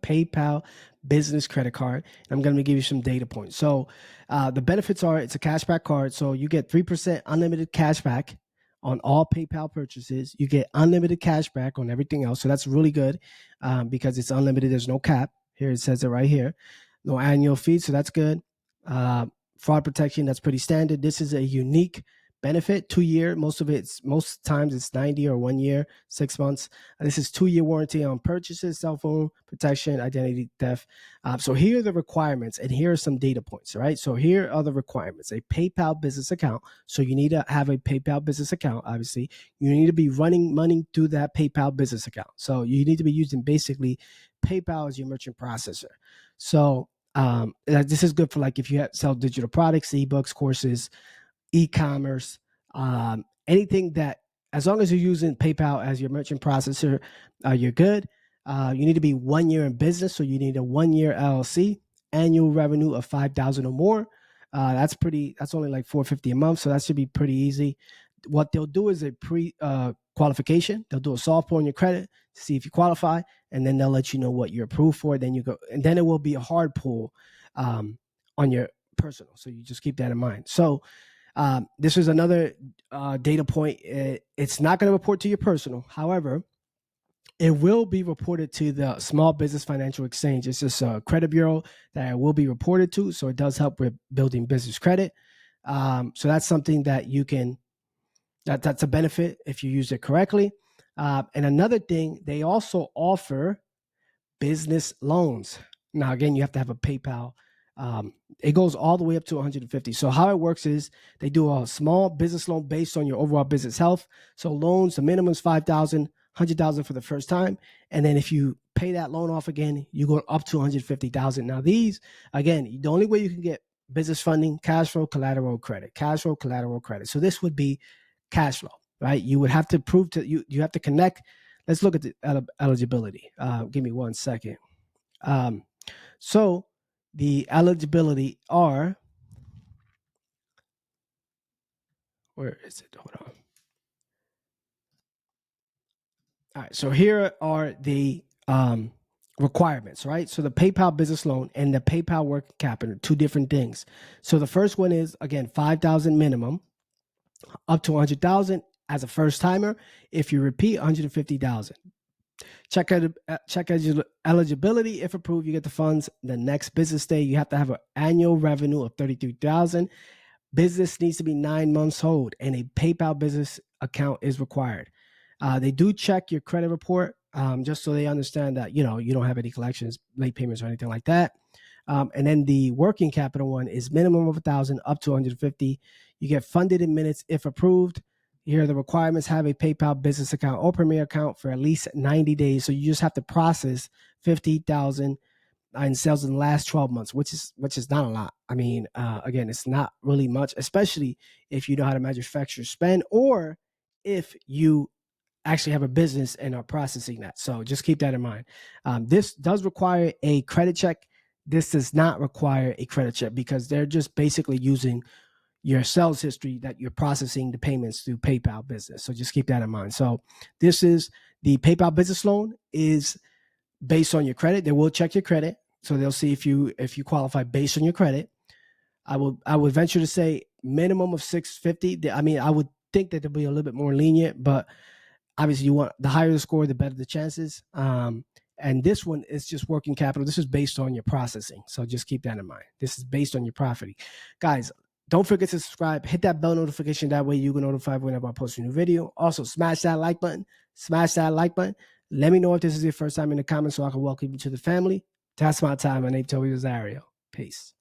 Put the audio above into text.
PayPal business credit card. I'm going to give you some data points. So the benefits are it's a cashback card. So you get 3% unlimited cashback on all PayPal purchases. You get unlimited cashback on everything else. So that's really good because it's unlimited. There's no cap. Here it says it right here. No annual fee. So that's good. Fraud protection, that's pretty standard. This is a unique benefit, 2-year. Most times it's 90 or 1 year, 6 months. This is 2-year warranty on purchases, cell phone protection, identity theft. So here are the requirements, and here are some data points, right? So here are the requirements: a PayPal business account. So you need to have a PayPal business account. Obviously, you need to be running money through that PayPal business account. So you need to be using basically PayPal as your merchant processor. So this is good for like if you sell digital products, ebooks, courses, e-commerce, anything that, as long as you're using PayPal as your merchant processor, you're good. You need to be 1 year in business, so you need a 1-year LLC, annual revenue of $5,000 or more. That's only like $450 a month, so that should be pretty easy. What they'll do is a qualification. They'll do a soft pull on your credit to see if you qualify, and then they'll let you know what you're approved for. Then you go, and then it will be a hard pull on your personal. So you just keep that in mind. So this is another data point. It's not going to report to your personal. However, it will be reported to the Small Business Financial Exchange. It's just a credit bureau that it will be reported to. So it does help with building business credit. So that's something that you can, that's a benefit if you use it correctly. And another thing, they also offer business loans. Now, again, you have to have a PayPal. It goes all the way up to 150. So how it works is they do a small business loan based on your overall business health. So loans, the minimum is $5,000, $100,000 for the first time. And then if you pay that loan off again, you go up to $150,000. Now these, again, the only way you can get business funding, cash flow, collateral, credit, cash flow, collateral, credit. So this would be cash flow, right? You would have to prove to you have to connect. Let's look at the eligibility. Give me 1 second. So the eligibility are, where is it? Hold on. All right. So here are the requirements, right? So the PayPal business loan and the PayPal working capital, 2 different things. So the first one is, again, $5,000 minimum, up to $100,000 as a first timer. If you repeat, $150,000. Check eligibility. If approved, you get the funds the next business day. You have to have an annual revenue of $33,000. Business needs to be 9 months old, and a PayPal business account is required. They do check your credit report just so they understand that you don't have any collections, late payments, or anything like that. And then the working capital one is minimum of 1,000 up to 150. You get funded in minutes if approved. Here are the requirements: have a PayPal business account or Premier account for at least 90 days. So you just have to process 50,000 in sales in the last 12 months, which is not a lot. I mean, again, it's not really much, especially if you know how to manufacture spend, or if you actually have a business and are processing that. So just keep that in mind. This does require a credit check. This does not require a credit check because they're just basically using your sales history that you're processing the payments through PayPal business. So just keep that in mind. So this is the PayPal business loan is based on your credit. They will check your credit. So they'll see if you qualify based on your credit. I would venture to say minimum of 650. I mean, I would think that they'll be a little bit more lenient, but obviously you want the higher the score, the better the chances. And this one is just working capital. This is based on your processing. So just keep that in mind. This is based on your profiting. Guys, don't forget to subscribe. Hit that bell notification. That way you get notified whenever I post a new video. Also, smash that like button. Smash that like button. Let me know if this is your first time in the comments so I can welcome you to the family. That's my time. My name is Toby Rosario. Peace.